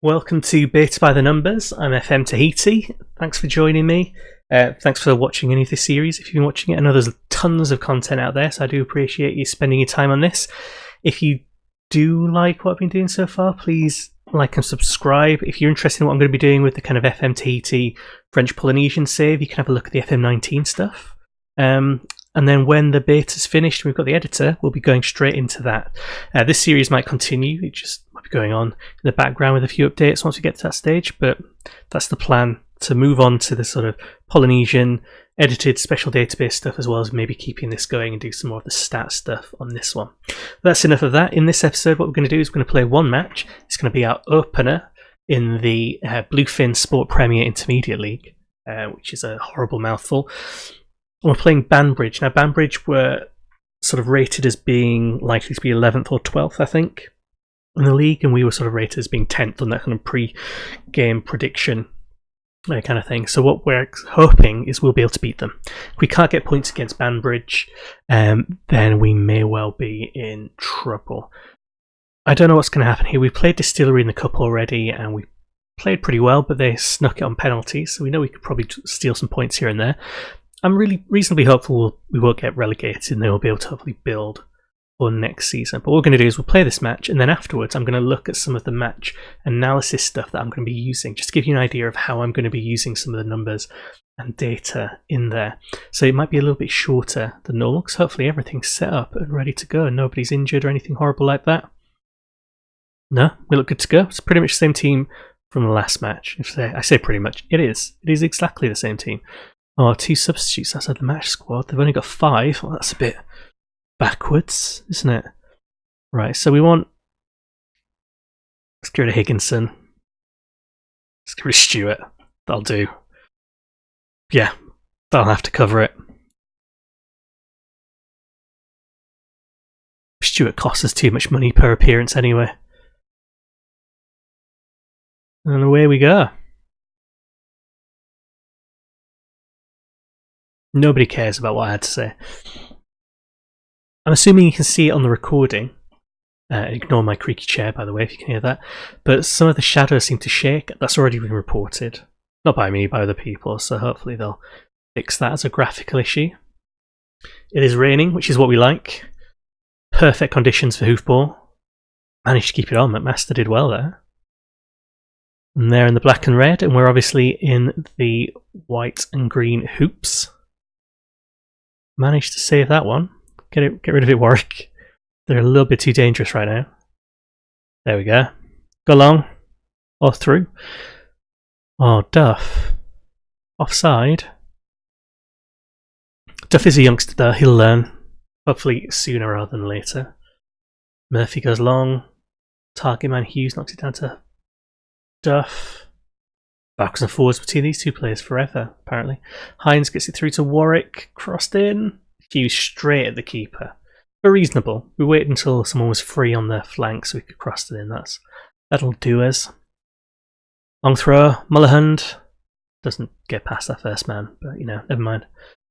Welcome to Beta by the Numbers. I'm FM Tahiti. Thanks for joining me. Thanks for watching any of this series. If you've been watching it, I know there's tons of content out there, so I do appreciate you spending your time on this. If you do like what I've been doing so far, please like and subscribe. If you're interested in what I'm going to be doing with the kind of FM Tahiti French Polynesian save, you can have a look at the FM19 stuff. And then when the beta's finished, we've got the editor, we'll be going straight into that. This series might continue, it just might be going on in the background with a few updates once we get to that stage, but that's the plan, to move on to the sort of Polynesian edited special database stuff, as well as maybe keeping this going and do some more of the stat stuff on this one. That's enough of that. In this episode, what we're going to do is we're going to play one match. It's going to be our opener in the Bluefin Sport Premier Intermediate League, which is a horrible mouthful. We're playing Banbridge. Now, Banbridge were sort of rated as being likely to be 11th or 12th, I think, in the league, and we were sort of rated as being 10th on that kind of pre-game prediction kind of thing. So what we're hoping is we'll be able to beat them. If we can't get points against Banbridge, then we may well be in trouble. I don't know what's going to happen here. We've played Distillery in the Cup already, and we played pretty well, but they snuck it on penalties, so we know we could probably steal some points here and there. I'm really reasonably hopeful we won't get relegated and then we'll be able to hopefully build for next season. But what we're going to do is we'll play this match, and then afterwards I'm going to look at some of the match analysis stuff that I'm going to be using, just to give you an idea of how I'm going to be using some of the numbers and data in there. So it might be a little bit shorter than normal, because hopefully everything's set up and ready to go and nobody's injured or anything horrible like that. No, we look good to go. It's pretty much the same team from the last match. I say pretty much, it is exactly the same team. Oh, 2 substitutes outside the match squad. They've only got 5. Well, that's a bit backwards, isn't it? Right, so we want... Let's get rid of Higginson. Let's get rid of Stewart. That'll do. Yeah, that'll have to cover it. Stewart costs us too much money per appearance anyway. And away we go. Nobody cares about what I had to say. I'm assuming you can see it on the recording. Ignore my creaky chair, by the way, if you can hear that. But some of the shadows seem to shake. That's already been reported. Not by me, by other people, so hopefully they'll fix that as a graphical issue. It is raining, which is what we like. Perfect conditions for hoofball. Managed to keep it on. McMaster did well there. And they're in the black and red, and we're obviously in the white and green hoops. Managed to save that one. Get rid of it, Warwick. They're a little bit too dangerous right now. There we go. Go long. Or through. Oh, Duff. Offside. Duff is a youngster though. He'll learn. Hopefully sooner rather than later. Murphy goes long. Target man Hughes knocks it down to Duff. Backwards and forwards between these two players forever, apparently. Hines gets it through to Warwick, crossed in. Hughes straight at the keeper. But reasonable. We waited until someone was free on their flank so we could cross it in. That'll do us. Long throw, Mullahand. Doesn't get past that first man, but you know, never mind.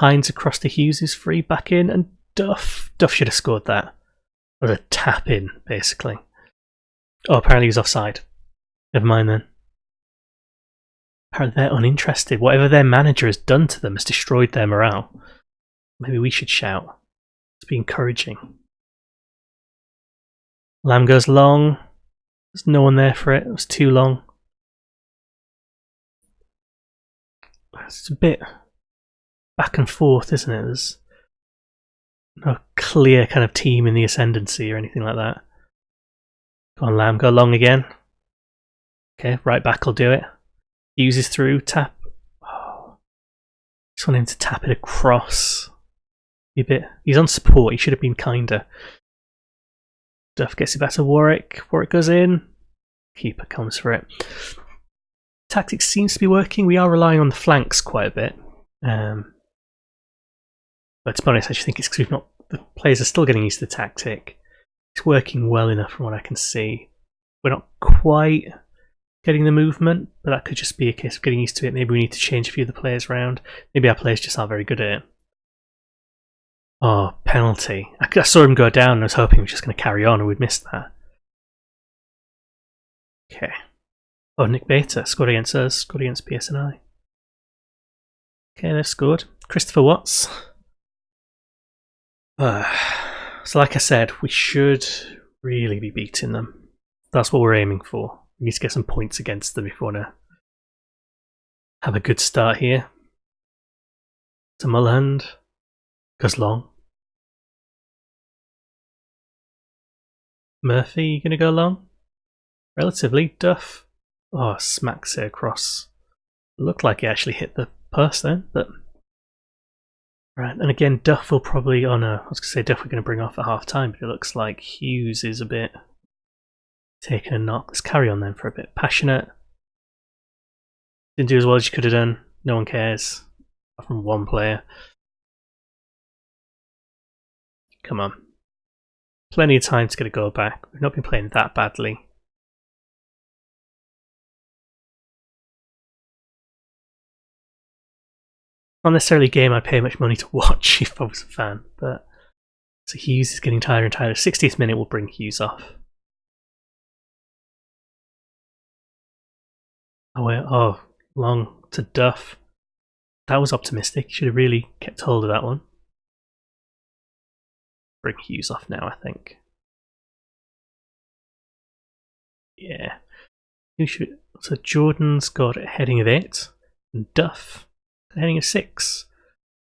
Hines across to Hughes, who's free, back in, and Duff. Duff should have scored that. It was a tap in, basically. Oh, apparently he was offside. Never mind then. Apparently they're uninterested. Whatever their manager has done to them has destroyed their morale. Maybe we should shout. Let's be encouraging. Lamb goes long. There's no one there for it. It was too long. It's a bit back and forth, isn't it? There's no clear kind of team in the ascendancy or anything like that. Go on, Lamb. Go long again. Okay, right back will do it. Uses through, tap. Oh, just want him to tap it across. He's on support, he should have been kinder. Duff gets it back to Warwick. Warwick goes in. Keeper comes for it. Tactics seems to be working. We are relying on the flanks quite a bit. But to be honest, I just think it's because the players are still getting used to the tactic. It's working well enough from what I can see. We're not quite getting the movement, but that could just be a case of getting used to it. Maybe we need to change a few of the players around. Maybe our players just aren't very good at it. Oh, penalty. I saw him go down and I was hoping he was just going to carry on and we'd missed that. Okay. Oh, Nick Bater scored against us, scored against PSNI. Okay, they've scored. Christopher Watts. So like I said, we should really be beating them. That's what we're aiming for. We need to get some points against them if we want to have a good start here. To Mulholland. Goes long. Murphy, you going to go long? Relatively. Duff. Oh, smacks it across. Looked like it actually hit the post then, but... Right, and again, Duff will probably... Oh no, I was going to say Duff we're going to bring off at half time, but it looks like Hughes is a bit taking a knock. Let's carry on then for a bit. Passionate. Didn't do as well as you could have done. No one cares. Apart from one player. Come on. Plenty of time to get a goal back. We've not been playing that badly. Not necessarily a game I'd pay much money to watch if I was a fan, but so Hughes is getting tighter and tighter. 60th minute will bring Hughes off. Oh, long to Duff. That was optimistic. Should have really kept hold of that one. Bring Hughes off now, I think. Yeah. So Jordan's got a heading of 8, and Duff heading of 6.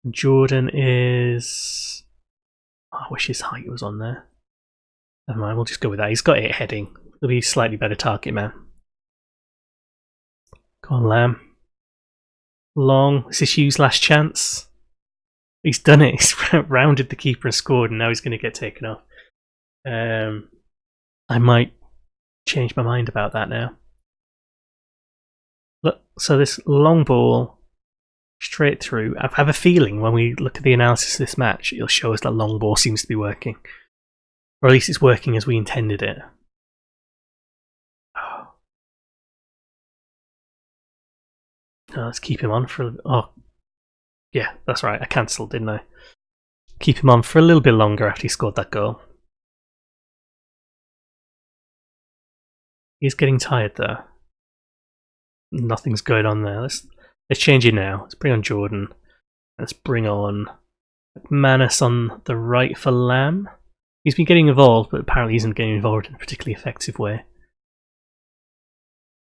Jordan is... Oh, I wish his height was on there. Never mind, we'll just go with that. He's got 8 heading. He'll be a slightly better target man. Go on, Lamb. Long. This is Hughes' last chance. He's done it. He's rounded the keeper and scored, and now he's going to get taken off. I might change my mind about that now. Look, so this long ball straight through. I have a feeling when we look at the analysis of this match, it'll show us that long ball seems to be working. Or at least it's working as we intended it. Oh, let's keep him on for... Oh, yeah, that's right. I cancelled, didn't I? Keep him on for a little bit longer after he scored that goal. He's getting tired though. Nothing's going on there. Let's change it now. Let's bring on Jordan. Let's bring on Manus on the right for Lamb. He's been getting involved, but apparently isn't getting involved in a particularly effective way.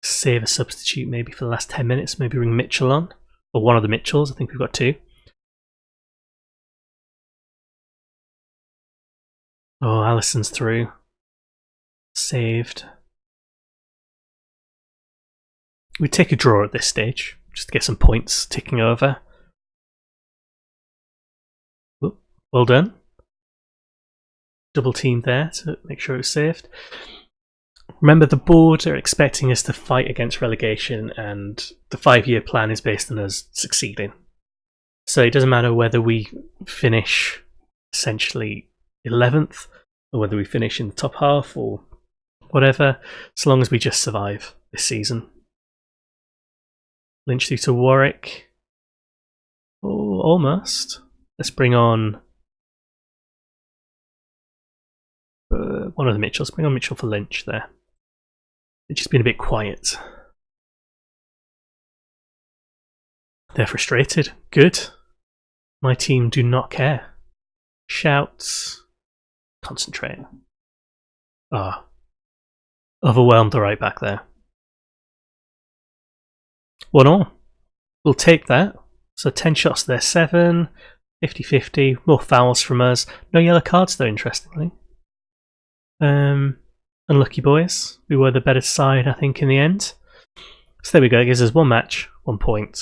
Save a substitute maybe for the last 10 minutes. Maybe bring Mitchell on. Or one of the Mitchells. I think we've got 2. Oh, Allison's through. Saved. We'd take a draw at this stage, just to get some points ticking over. Ooh, well done. Double team there to make sure it was saved. Remember, the board are expecting us to fight against relegation, and the 5-year plan is based on us succeeding. So it doesn't matter whether we finish essentially 11th, or whether we finish in the top half, or whatever, as long as we just survive this season. Lynch through to Warwick. Oh, almost. Let's bring on one of the Mitchells. Bring on Mitchell for Lynch there. It's just been a bit quiet. They're frustrated. Good. My team do not care. Shouts. Concentrate. Ah. Overwhelmed the right back there. 1-1. We'll take that. So 10 shots there. 7. 50-50. More fouls from us. No yellow cards though, interestingly. Unlucky boys. We were the better side, I think, in the end. So there we go. It gives us 1 match, 1 point.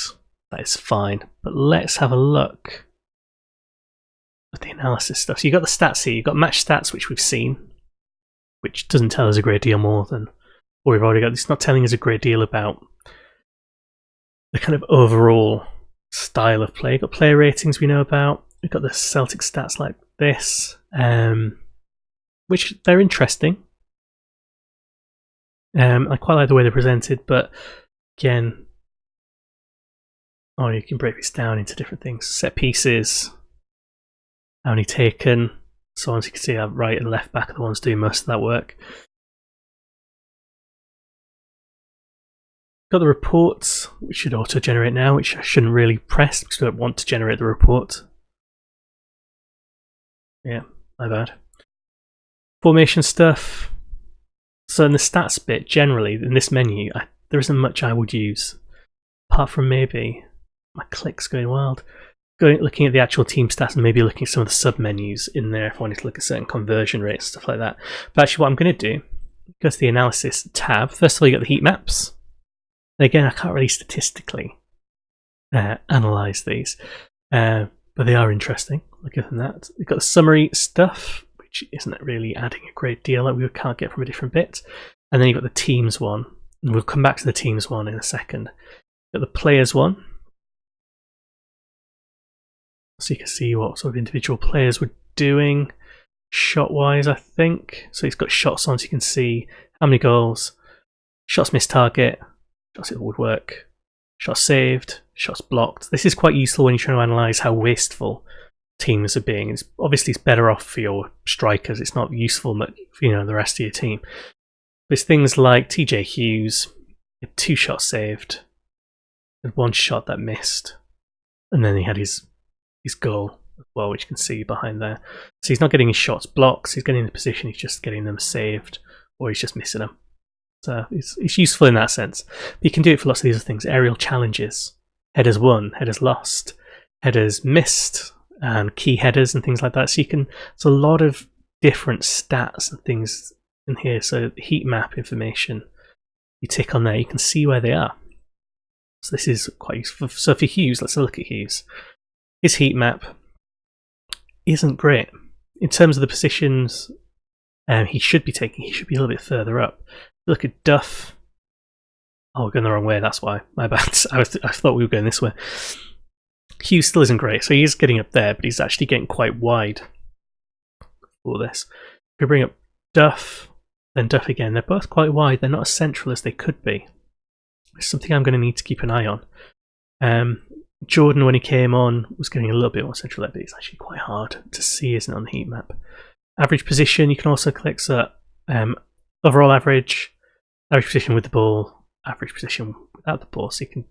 That is fine. But let's have a look at the analysis stuff. So you've got the stats here. You've got match stats, which we've seen, which doesn't tell us a great deal more than what we've already got. It's not telling us a great deal about the kind of overall style of play. We've got player ratings we know about. We've got the Celtic stats like this, which they're interesting. I quite like the way they're presented, but again, you can break this down into different things. Set pieces, how many taken, so as you can see, our right and left back are the ones doing most of that work. Got the reports, which should auto-generate now, which I shouldn't really press because I don't want to generate the report. Yeah, my bad. Formation stuff. So in the stats bit, generally, in this menu, there isn't much I would use. Apart from maybe my clicks going wild. Looking at the actual team stats and maybe looking at some of the sub-menus in there if I wanted to look at certain conversion rates, stuff like that. But actually what I'm going to do, go to the analysis tab. First of all, you got the heat maps. And again, I can't really statistically analyse these, but they are interesting. Other than that, we've got the summary stuff, which isn't really adding a great deal that we can't get from a different bit. And then you've got the teams one. And we'll come back to the teams one in a second. You've got the players one. So you can see what sort of individual players were doing shot-wise, I think. So he's got shots on, so you can see how many goals, shots missed target, shots hit the woodwork, shots saved, shots blocked. This is quite useful when you're trying to analyse how wasteful teams are being. It's better off for your strikers. It's not useful for the rest of your team. There's things like TJ Hughes, 2 shots saved, and 1 shot that missed, and then he had his goal as well, which you can see behind there. So he's not getting his shots blocked, he's getting in the position, he's just getting them saved, or he's just missing them. So it's useful in that sense. But you can do it for lots of these other things. Aerial challenges, headers won, headers lost, headers missed, and key headers and things like that. So there's a lot of different stats and things in here. So heat map information, you tick on there, you can see where they are. So this is quite useful. So for Hughes, let's have a look at Hughes. His heat map isn't great. In terms of the positions he should be taking, he should be a little bit further up. Look at Duff. Oh, we're going the wrong way, that's why. My bad. I thought we were going this way. Hughes still isn't great, so he is getting up there, but he's actually getting quite wide for this. If we bring up Duff, then Duff again, they're both quite wide. They're not as central as they could be. It's something I'm going to need to keep an eye on. Jordan, when he came on, was getting a little bit more central, but it's actually quite hard to see, isn't it, on the heat map. Average position, you can also click overall average position with the ball, average position without the ball, so you can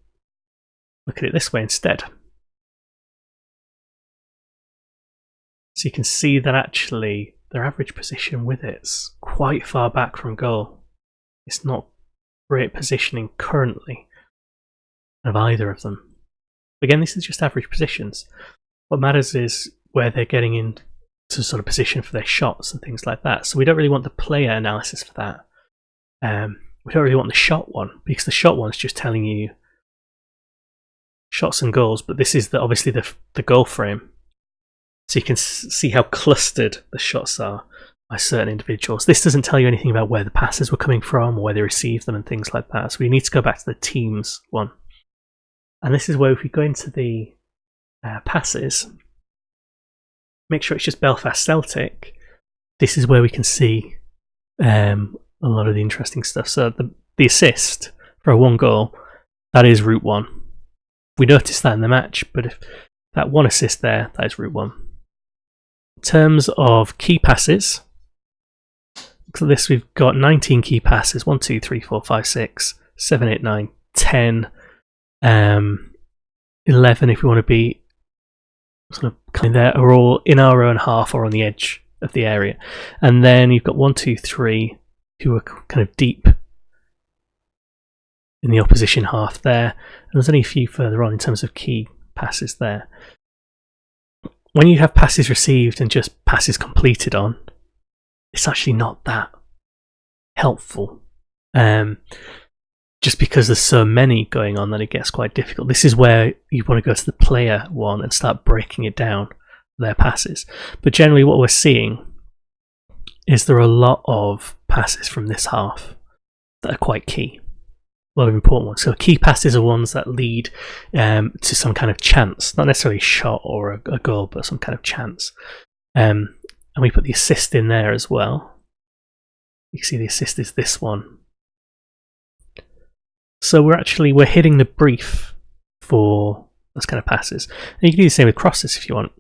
look at it this way instead. So you can see that actually their average position with it's quite far back from goal. It's not great positioning currently of either of them. Again, this is just average positions. What matters is where they're getting into sort of position for their shots and things like that. So we don't really want the player analysis for that. We don't really want the shot one, because the shot one is just telling you shots and goals, but this is obviously the goal frame. So you can see how clustered the shots are by certain individuals. This doesn't tell you anything about where the passes were coming from or where they received them and things like that. So we need to go back to the teams one. And this is where if we go into the passes, make sure it's just Belfast Celtic, this is where we can see a lot of the interesting stuff. So the assist for a 1 goal, that is route 1. We noticed that in the match, but if that 1 assist there, that is route 1. In terms of key passes, look at this, we've got 19 key passes, 1, 2, 3, 4, 5, 6, 7, 8, 9, 10, 11 if we want to be sort of kind there, are all in our own half or on the edge of the area. And then you've got 1, 2, 3 who are kind of deep in the opposition half there. And there's only a few further on in terms of key passes there. When you have passes received and just passes completed on, it's actually not that helpful. Just because there's so many going on that it gets quite difficult. This is where you want to go to the player one and start breaking it down, their passes. But generally what we're seeing is there are a lot of passes from this half that are quite key. A lot of important ones. So key passes are ones that lead to some kind of chance, not necessarily a shot or a goal, but some kind of chance. And we put the assist in there as well. You can see the assist is this one. So we're hitting the brief for those kind of passes. And you can do the same with crosses if you want.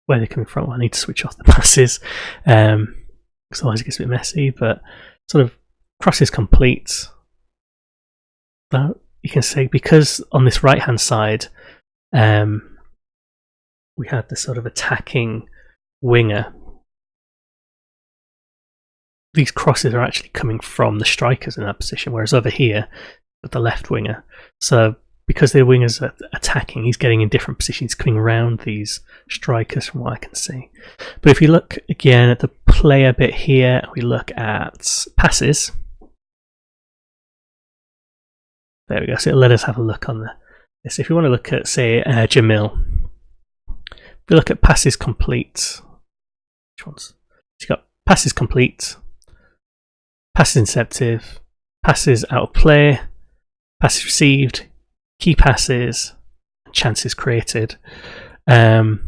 Where they're coming from, I need to switch off the passes. Because otherwise it gets a bit messy, but sort of crosses complete. But you can see, because on this right hand side we had this sort of attacking winger, these crosses are actually coming from the strikers in that position, whereas over here with the left winger, so because the wingers are attacking, he's getting in different positions, coming around these strikers from what I can see. But if we look again at the player bit here, we look at passes. There we go. So let us have a look on this. If you want to look at, say, Jamil, if we look at passes complete, which ones? You've got passes complete, passes interceptive, passes out of play, passes received, key passes, chances created. We can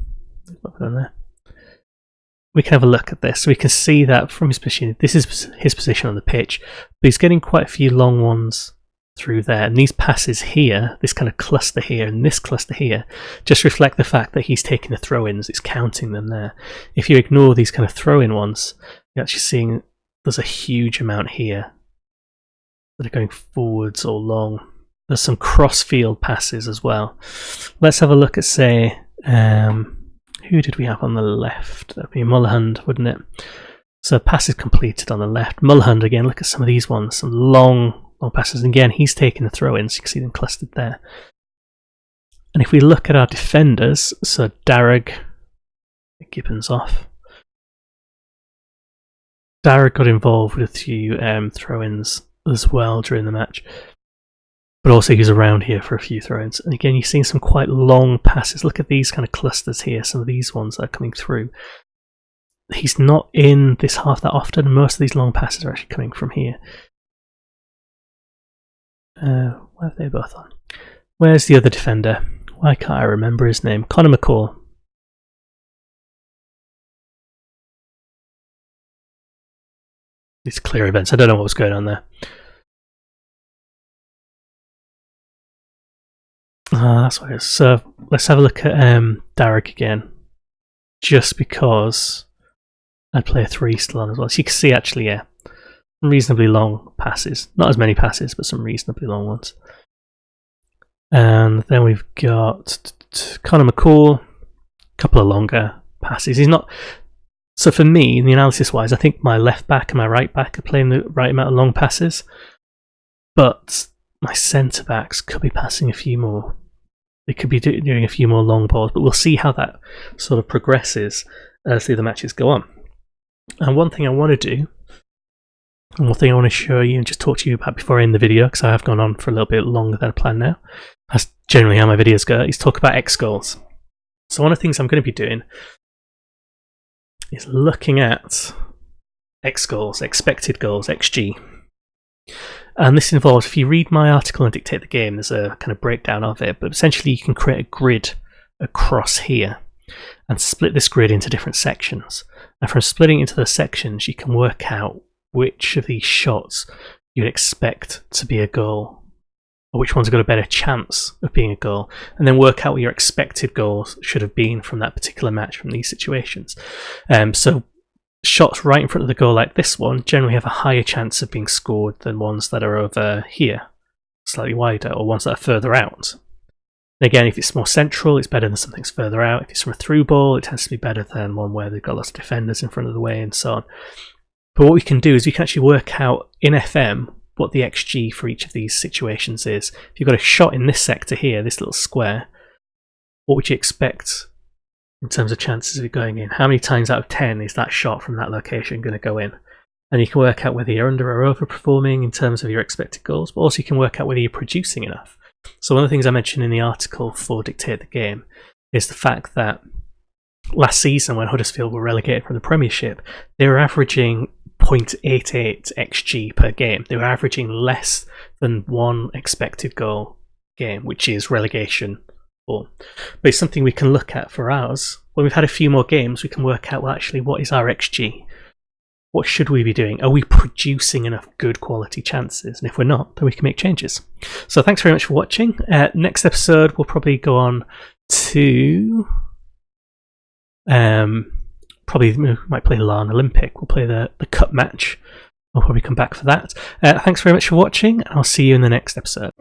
have a look at this. So we can see that from his position, this is his position on the pitch, but he's getting quite a few long ones through there. And these passes here, this kind of cluster here and this cluster here, just reflect the fact that he's taking the throw-ins, it's counting them there. If you ignore these kind of throw-in ones, you're actually seeing there's a huge amount here that are going forwards or long. There's some cross-field passes as well. Let's have a look at, say, who did we have on the left? That would be Mulholland, wouldn't it? So passes completed on the left. Mulholland again, look at some of these ones, some long passes. And again, he's taking the throw-ins, you can see them clustered there. And if we look at our defenders, so Darragh, Gibbons off. Darragh got involved with a few throw-ins as well during the match. But also he's around here for a few throw-ins. And again, you're seeing some quite long passes. Look at these kind of clusters here, some of these ones that are coming through. He's not in this half that often. Most of these long passes are actually coming from here. Where are they both on? Where's the other defender? Why can't I remember his name? Conor McCall. These clear events. I don't know what was going on there. That's what it is. So let's have a look at Darragh again, just because I'd play a 3 still on as well. So you can see actually, yeah, reasonably long passes. Not as many passes, but some reasonably long ones. And then we've got Conor McCall, a couple of longer passes. He's not. So for me, in the analysis wise, I think my left back and my right back are playing the right amount of long passes, but my centre backs could be passing a few more. They could be doing a few more long balls, but we'll see how that sort of progresses as the other matches go on. And one thing I want to do, and one thing I want to show you and just talk to you about before I end the video, because I have gone on for a little bit longer than I planned now. That's generally how my videos go, is talk about X goals. So one of the things I'm going to be doing is looking at X goals, expected goals, XG. And this involves, if you read my article and Dictate the Game, there's a kind of breakdown of it, but essentially you can create a grid across here and split this grid into different sections. And from splitting into the sections, you can work out which of these shots you'd expect to be a goal, or which ones have got a better chance of being a goal, and then work out what your expected goals should have been from that particular match, from these situations. So shots right in front of the goal like this one generally have a higher chance of being scored than ones that are over here, slightly wider, or ones that are further out. And again, if it's more central, it's better than something that's further out. If it's from a through ball, it tends to be better than one where they've got lots of defenders in front of the way and so on. But what we can do is we can actually work out in FM what the XG for each of these situations is. If you've got a shot in this sector here, this little square, what would you expect in terms of chances of it going in? How many times out of 10 is that shot from that location going to go in? And you can work out whether you're under or overperforming in terms of your expected goals, but also you can work out whether you're producing enough. So one of the things I mentioned in the article for Dictate the Game is the fact that last season, when Huddersfield were relegated from the Premiership, they were averaging 0.88 XG per game. They were averaging less than one expected goal game, which is relegation. But it's something we can look at for ours. When we've had a few more games, we can work out, well, actually, what is our XG? What should we be doing? Are we producing enough good quality chances? And if we're not, then we can make changes. So thanks very much for watching. Next episode, we'll probably go on to... probably we might play Larne Olympic. We'll play the cup match I'll probably come back for that. Thanks very much for watching, and I'll see you in the next episode.